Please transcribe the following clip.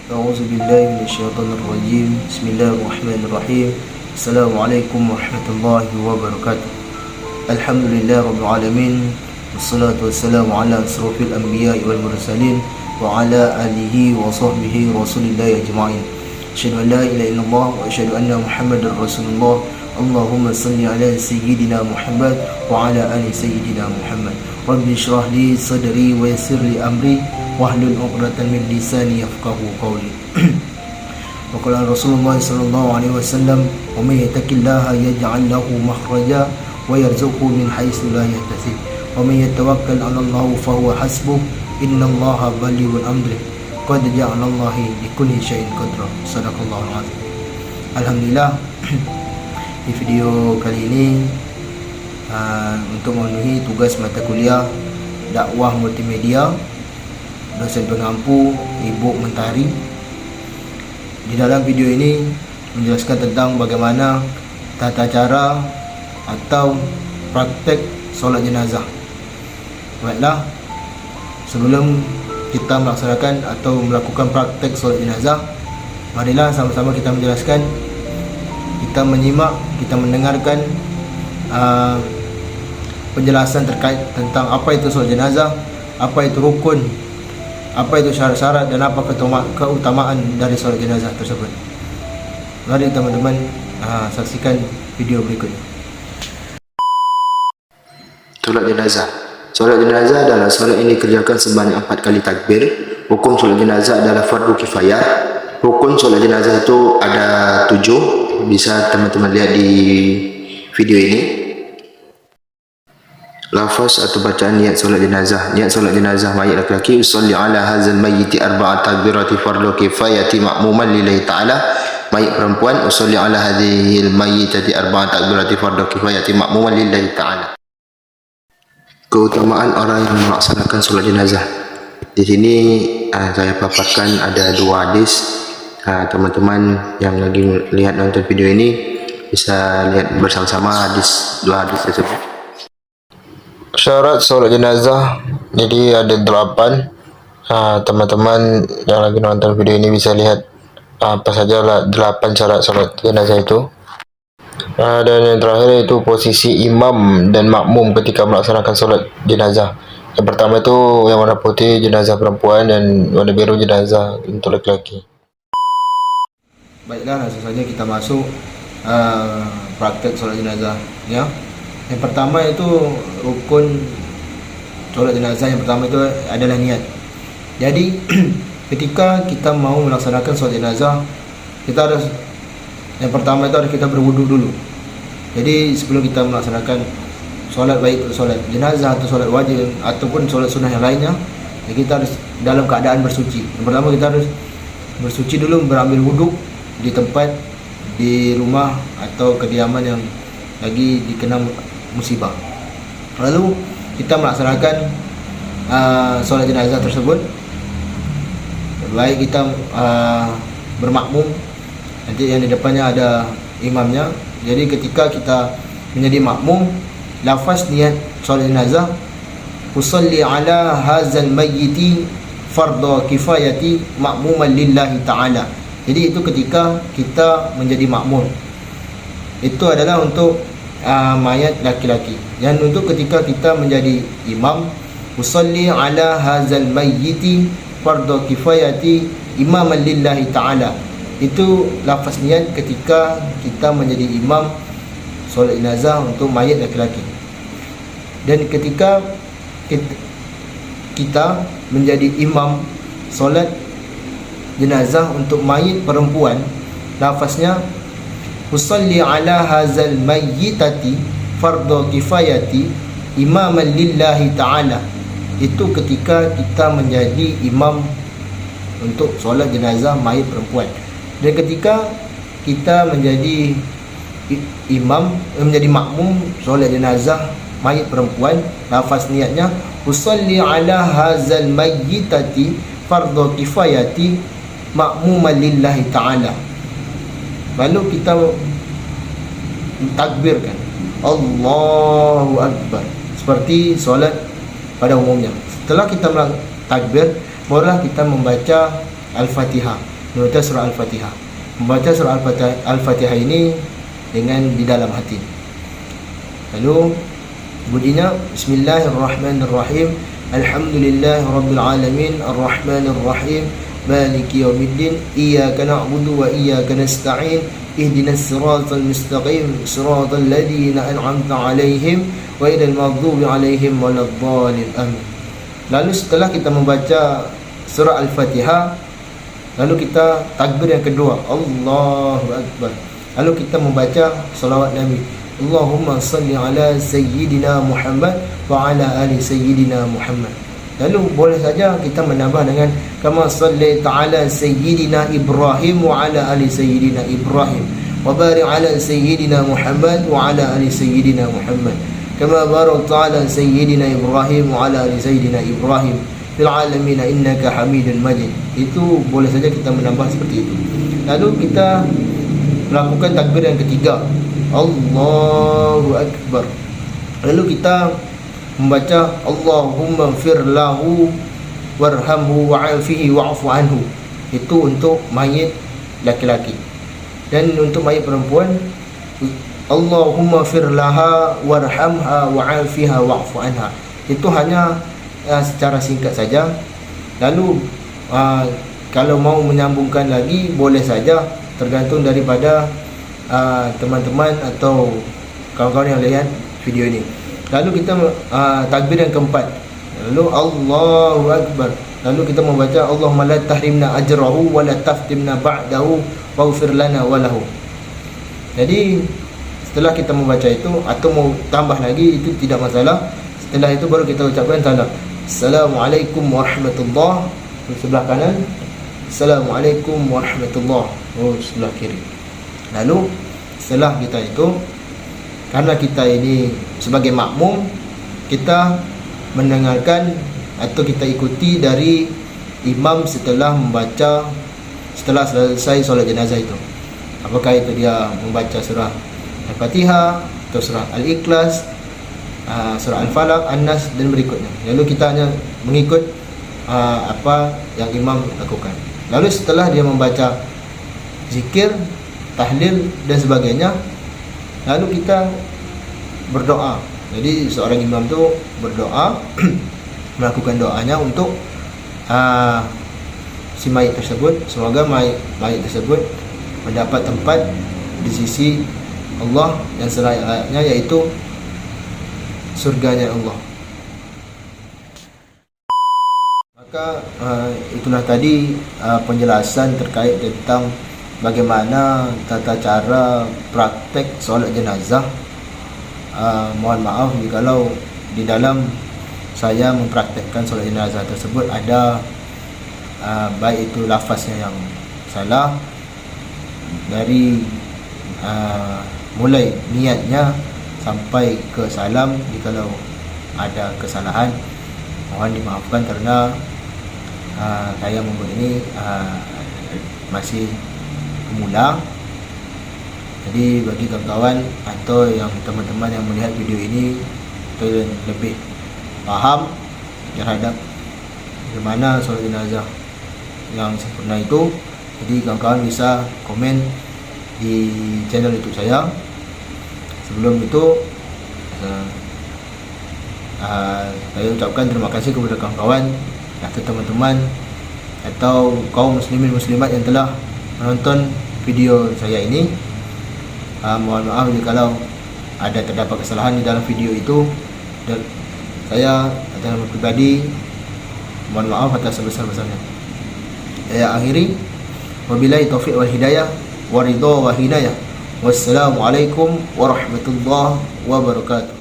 أعوذ بالله من الشيطان الرجيم. بسم الله الرحمن الرحيم. السلام عليكم ورحمة الله وبركاته. الحمد لله رب العالمين، والصلاة والسلام على أشرف الأنبياء والمرسلين وعلى آله وصحبه رسول الله أجمعين. أشهد أن لا إله إلا الله وأشهد أن محمدا رسول الله. اللهم صل على سيدنا محمد وعلى آل سيدنا محمد. رب اشرح لي صدري ويسر لي أمري واحلل عقدة من لساني يفقهوا قولي. وقال رسول الله صلى الله عليه وسلم: ومن يتق الله يجعل له مخرجا ويرزقه من حيث لا يحتسب ومن يتوكل على الله فهو حسبه إن الله بالغ أمره قد جعل الله لكل شيء قدرا. Sadaqallahul azim. Alhamdulillah, di video kali ini untuk memenuhi tugas mata kuliah dakwah multimedia dosen pengampu Ibu Mentari. Di dalam video ini menjelaskan tentang bagaimana tata cara atau praktek solat jenazah. Baiklah, sebelum kita melaksanakan atau melakukan praktek solat jenazah, marilah sama-sama kita menjelaskan, kita menyimak, kita mendengarkan penjelasan terkait tentang apa itu solat jenazah, apa itu rukun, apa itu syarat-syarat, dan apa keutamaan dari solat jenazah tersebut. Mari teman-teman saksikan video berikutnya. Solat jenazah. Solat jenazah adalah solat yang dikerjakan sebanyak 4 kali takbir. Hukum solat jenazah adalah fardu kifayah. Rukun solat jenazah itu ada 7. Bisa teman-teman lihat di video ini. Lafaz atau bacaan niat solat jenazah. Niat solat jenazah mayit laki-laki: usolli ala hadzal mayyiti arba'a takbirati fardu kifayati ma'muman lillahi ta'ala. Mayit perempuan: usolli ala hadhil mayyitati arba'a takbirati fardu kifayati ma'muman lillahi ta'ala. Keutamaan orang yang melaksanakan solat jenazah. Di sini saya paparkan ada 2 hadis. Teman-teman yang lagi lihat nonton video ini bisa lihat bersama-sama dua hadis tersebut. Syarat solat jenazah jadi ada 8. Teman-teman yang lagi nonton video ini bisa lihat apa saja 8 syarat solat jenazah itu. Dan yang terakhir itu posisi imam dan makmum ketika melaksanakan solat jenazah. Yang pertama itu yang warna putih jenazah perempuan dan warna biru jenazah untuk laki-laki. Baiklah, langsung saja kita masuk praktek solat jenazah ya. Yang pertama itu rukun solat jenazah. Yang pertama itu adalah niat. Jadi ketika kita mau melaksanakan solat jenazah, kita harus, yang pertama itu harus kita berwudu dulu. Jadi sebelum kita melaksanakan solat, baik solat jenazah atau solat wajib ataupun solat sunnah yang lainnya, kita harus dalam keadaan bersuci. Yang pertama kita harus bersuci dulu, berambil wudu di tempat, di rumah atau kediaman yang lagi dikena musibah. Lalu kita melaksanakan solat jenazah tersebut. Baik kita bermakmum, nanti yang di depannya ada imamnya. Jadi ketika kita menjadi makmum, lafaz niat solat jenazah: usolli ala hadzal mayyiti fardhu kifayati ma'muman lillahi ta'ala. Jadi itu ketika kita menjadi makmum, itu adalah untuk mayat laki-laki. Dan untuk ketika kita menjadi imam, usolli ala hadzal mayyiti fardhu kifayati imaman lillahi ta'ala. Itu lafaz niat ketika kita menjadi imam solat jenazah untuk mayat laki-laki. Dan ketika kita menjadi imam solat jenazah untuk mayit perempuan, lafaznya usolli ala hadzal mayyitati fardhu kifayati imaman lillahi ta'ala. Itu ketika kita menjadi imam untuk solat jenazah mayit perempuan. Dan ketika kita menjadi imam, menjadi makmum solat jenazah mayit perempuan, lafaz niatnya usolli ala hadzal mayyitati fardhu kifayati ma'muman lillahi ta'ala. Lalu kita takbirkan Allahu Akbar seperti solat pada umumnya. Setelah kita takbir, barulah kita membaca Al-Fatihah. membaca surah Al-Fatihah. Membaca surah Al-Fatihah ini dengan di dalam hati. Lalu bunyinya Bismillahirrahmanirrahim. Alhamdulillahirabbil alamin arrahmanir rahim maliki yaumiddin iyyaka na'budu wa iyyaka nasta'in ihdinas siratal mustaqim siratal ladzina an'amta 'alaihim ghairil maghdubi 'alaihim waladdallin. Amin. Lalu setelah kita membaca surah Al-Fatihah, lalu kita takbir yang kedua, Allahu Akbar. Lalu kita membaca salawat Nabi, Allahumma salli ala Sayyidina Muhammad wa ala ali Sayyidina Muhammad. Lalu boleh saja kita menambah dengan kama sallaita ala Sayyidina Ibrahim wa ala ali Sayyidina Ibrahim wa barik ala Sayyidina Muhammad wa ala ali Sayyidina Muhammad kama barakta ala Sayyidina Ibrahim wa ala ali Sayyidina Ibrahim fil alamin innaka Hamidun Majid. Itu boleh saja kita menambah seperti itu. Lalu kita melakukan takbir yang ketiga, Allahu Akbar. Lalu kita membaca Allahumma fir lahu warhamhu wa'afihi wa'fu anhu. Itu untuk mayit laki-laki. Dan untuk mayit perempuan, Allahumma fir laha warhamha wa'afiha wa'fu anha. Itu hanya secara singkat saja. Lalu kalau mau menyambungkan lagi boleh saja, tergantung daripada teman-teman atau kawan-kawan yang lihat video ini. Lalu kita takbir yang keempat, lalu Allahu Akbar. Lalu kita membaca Allahumma la tahrimna ajrahu wa la taftimna ba'dahu waghfir lana wa lahu. Jadi setelah kita membaca itu atau mau tambah lagi itu tidak masalah. Setelah itu baru kita ucapkan salam. Assalamualaikum warahmatullahi. Sebelah kanan, Assalamualaikum warahmatullahi. Sebelah kiri. Lalu setelah kita itu, karena kita ini sebagai makmum, kita mendengarkan atau kita ikuti dari imam setelah selesai solat jenazah itu. Apakah itu dia membaca surah Al-Fatihah atau surah Al-Ikhlas, surah Al-Falaq, An-Nas dan berikutnya. Lalu kita hanya mengikut apa yang imam lakukan. Lalu setelah dia membaca zikir, tahlil dan sebagainya, lalu kita berdoa. Jadi seorang imam tu berdoa melakukan doanya untuk si mayit tersebut, semoga mayit tersebut mendapat tempat di sisi Allah yang selayaknya, yaitu surganya Allah. Maka itulah tadi penjelasan terkait tentang bagaimana tata cara praktek solat jenazah. Mohon maaf jikalau di dalam saya mempraktekkan solat jenazah tersebut ada baik itu lafaznya yang salah, dari mulai niatnya sampai ke salam, jikalau ada kesalahan mohon dimaafkan karena saya membuat ini masih pemula. Jadi bagi kawan-kawan atau yang teman-teman yang melihat video ini atau lebih paham terhadap bagaimana solat jenazah yang sempurna itu, jadi kawan-kawan bisa komen di channel YouTube saya. Sebelum itu saya ucapkan terima kasih kepada kawan-kawan atau teman-teman atau kaum muslimin muslimat yang telah menonton video saya ini. Mohon maaf jikalau ada terdapat kesalahan di dalam video itu, dan saya atas nama pribadi mohon maaf atas sebesar-besarnya. Saya akhiri, wabillahi taufiq wal hidayah wa ridha wa hidayah. Wassalamualaikum warahmatullahi wabarakatuh.